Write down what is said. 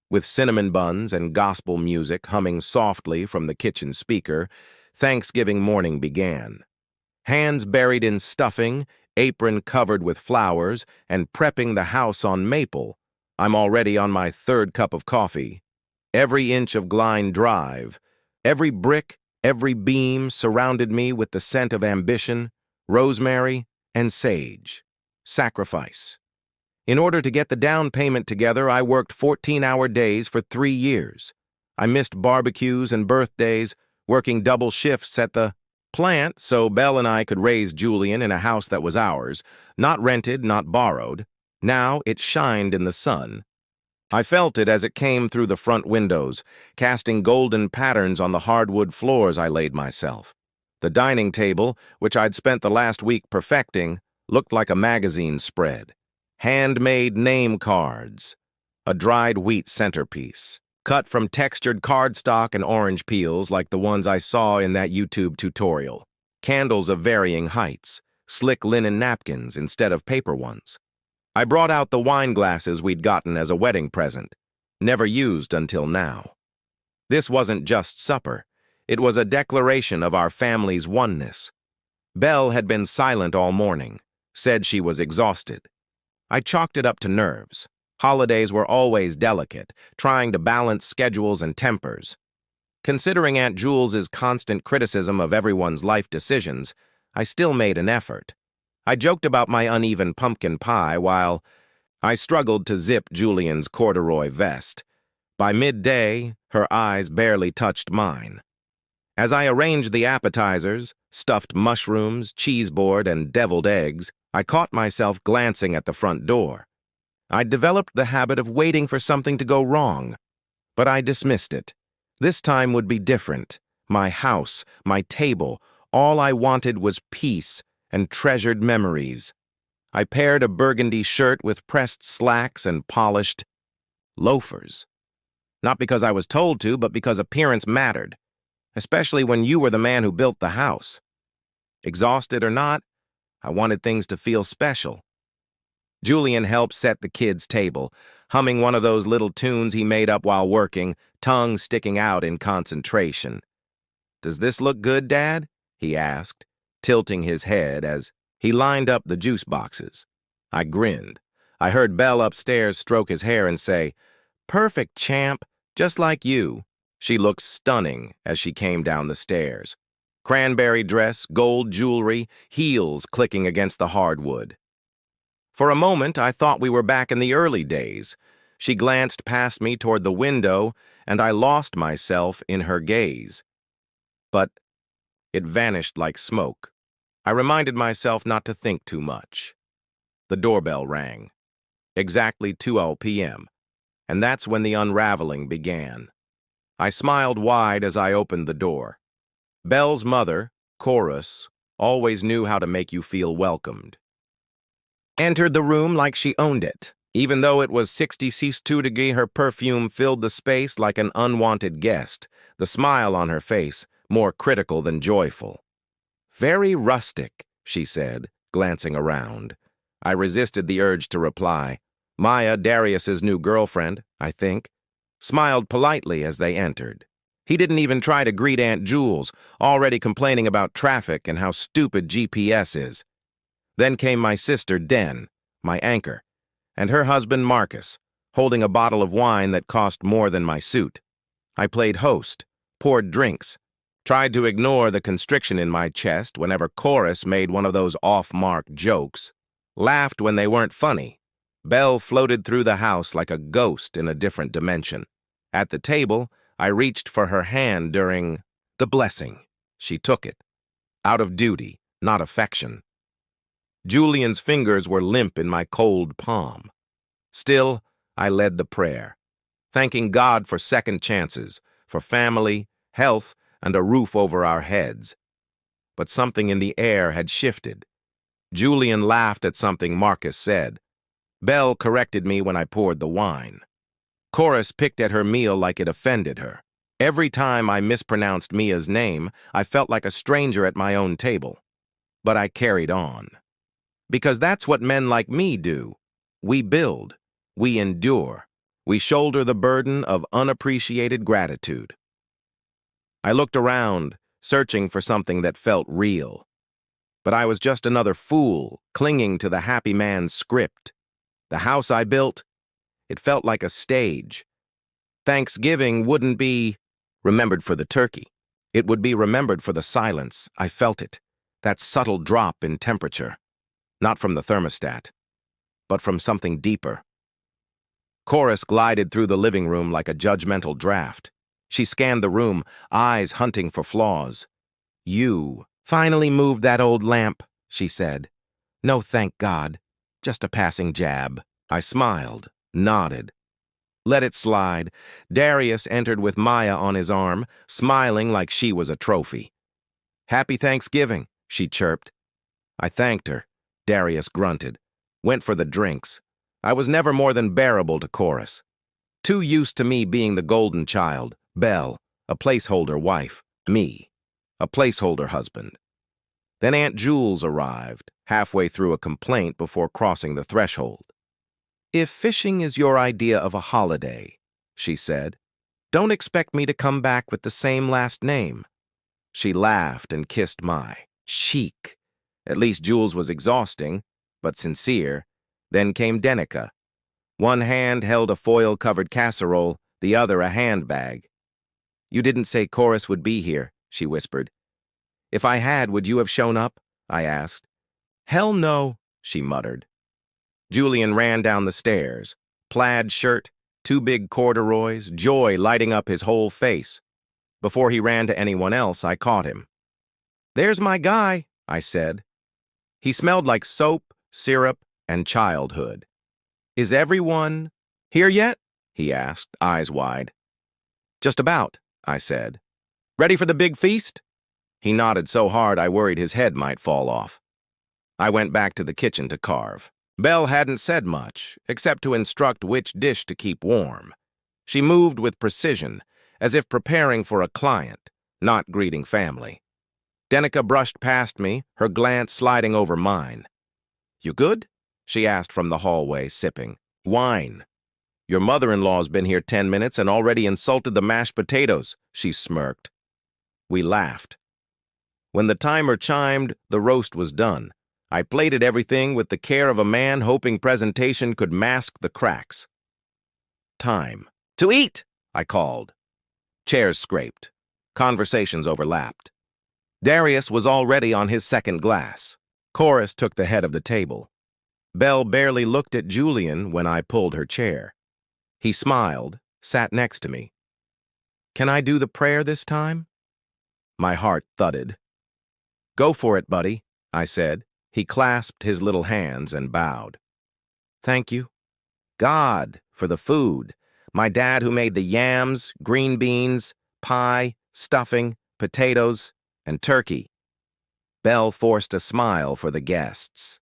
With cinnamon buns and gospel music humming softly from the kitchen speaker, Thanksgiving morning began. Hands buried in stuffing, apron covered with flowers, and prepping the house on maple. I'm already on my third cup of coffee. Every inch of Gline Drive, every brick, every beam surrounded me with the scent of ambition, rosemary, and sage. Sacrifice. In order to get the down payment together, I worked 14-hour days for 3 years. I missed barbecues and birthdays, working double shifts at the plant so Belle and I could raise Julian in a house that was ours, not rented, not borrowed. Now it shined in the sun. I felt it as it came through the front windows, casting golden patterns on the hardwood floors I laid myself. The dining table, which I'd spent the last week perfecting, looked like a magazine spread. Handmade name cards, a dried wheat centerpiece, cut from textured cardstock and orange peels like the ones I saw in that YouTube tutorial. Candles of varying heights, slick linen napkins instead of paper ones. I brought out the wine glasses we'd gotten as a wedding present, never used until now. This wasn't just supper. It was a declaration of our family's oneness. Belle had been silent all morning, said she was exhausted. I chalked it up to nerves. Holidays were always delicate, trying to balance schedules and tempers. Considering Aunt Jules's constant criticism of everyone's life decisions, I still made an effort. I joked about my uneven pumpkin pie while I struggled to zip Julian's corduroy vest. By midday, her eyes barely touched mine. As I arranged the appetizers, stuffed mushrooms, cheese board, and deviled eggs, I caught myself glancing at the front door. I'd developed the habit of waiting for something to go wrong, but I dismissed it. This time would be different. My house, my table, all I wanted was peace and treasured memories. I paired a burgundy shirt with pressed slacks and polished loafers. Not because I was told to, but because appearance mattered, especially when you were the man who built the house. Exhausted or not, I wanted things to feel special. Julian helped set the kids' table, humming one of those little tunes he made up while working, tongue sticking out in concentration. "Does this look good, Dad?" he asked, tilting his head as he lined up the juice boxes. I grinned. I heard Belle upstairs stroke his hair and say, "Perfect, champ, just like you." She looked stunning as she came down the stairs. Cranberry dress, gold jewelry, heels clicking against the hardwood. For a moment, I thought we were back in the early days. She glanced past me toward the window, and I lost myself in her gaze. But it vanished like smoke. I reminded myself not to think too much. The doorbell rang. Exactly 2:00 p.m., and that's when the unraveling began. I smiled wide as I opened the door. Belle's mother, Chorus, always knew how to make you feel welcomed. Entered the room like she owned it. Even though it was 60°C, her perfume filled the space like an unwanted guest, the smile on her face more critical than joyful. "Very rustic," she said, glancing around. I resisted the urge to reply. Maya, Darius's new girlfriend, I think, smiled politely as they entered. He didn't even try to greet Aunt Jules, already complaining about traffic and how stupid GPS is. Then came my sister, Den, my anchor, and her husband, Marcus, holding a bottle of wine that cost more than my suit. I played host, poured drinks, tried to ignore the constriction in my chest whenever Chorus made one of those off-mark jokes, laughed when they weren't funny. Belle floated through the house like a ghost in a different dimension. At the table, I reached for her hand during the blessing. She took it, out of duty, not affection. Julian's fingers were limp in my cold palm. Still, I led the prayer, thanking God for second chances, for family, health, and a roof over our heads. But something in the air had shifted. Julian laughed at something Marcus said. Belle corrected me when I poured the wine. Chorus picked at her meal like it offended her. Every time I mispronounced Mia's name, I felt like a stranger at my own table. But I carried on. Because that's what men like me do. We build. We endure. We shoulder the burden of unappreciated gratitude. I looked around, searching for something that felt real. But I was just another fool, clinging to the happy man's script. The house I built, it felt like a stage. Thanksgiving wouldn't be remembered for the turkey. It would be remembered for the silence. I felt it, that subtle drop in temperature. Not from the thermostat, but from something deeper. Chorus glided through the living room like a judgmental draft. She scanned the room, eyes hunting for flaws. "You finally moved that old lamp," she said. "No, thank God. Just a passing jab." I smiled, nodded. Let it slide. Darius entered with Maya on his arm, smiling like she was a trophy. "Happy Thanksgiving," she chirped. I thanked her. Darius grunted. Went for the drinks. I was never more than bearable to Chorus. Too used to me being the golden child, Belle, a placeholder wife, me, a placeholder husband. Then Aunt Jules arrived, halfway through a complaint before crossing the threshold. "If fishing is your idea of a holiday," she said, "don't expect me to come back with the same last name." She laughed and kissed my cheek. At least Jules was exhausting, but sincere. Then came Denica. One hand held a foil-covered casserole, the other a handbag. "You didn't say Chorus would be here," she whispered. "If I had, would you have shown up?" I asked. "Hell no," she muttered. Julian ran down the stairs. Plaid shirt, 2 big corduroys, joy lighting up his whole face. Before he ran to anyone else, I caught him. "There's my guy," I said. He smelled like soap, syrup, and childhood. "Is everyone here yet?" he asked, eyes wide. "Just about," I said. "Ready for the big feast?" He nodded so hard I worried his head might fall off. I went back to the kitchen to carve. Belle hadn't said much, except to instruct which dish to keep warm. She moved with precision, as if preparing for a client, not greeting family. Denica brushed past me, her glance sliding over mine. "You good?" she asked from the hallway, sipping. "Wine. Your mother-in-law's been here 10 minutes and already insulted the mashed potatoes," she smirked. We laughed. When the timer chimed, the roast was done. I plated everything with the care of a man hoping presentation could mask the cracks. "Time to eat," I called. Chairs scraped. Conversations overlapped. Darius was already on his second glass. Chorus took the head of the table. Belle barely looked at Julian when I pulled her chair. He smiled, sat next to me. "Can I do the prayer this time?" My heart thudded. "Go for it, buddy," I said. He clasped his little hands and bowed. "Thank you. God, for the food. My dad who made the yams, green beans, pie, stuffing, potatoes, and turkey." Belle forced a smile for the guests.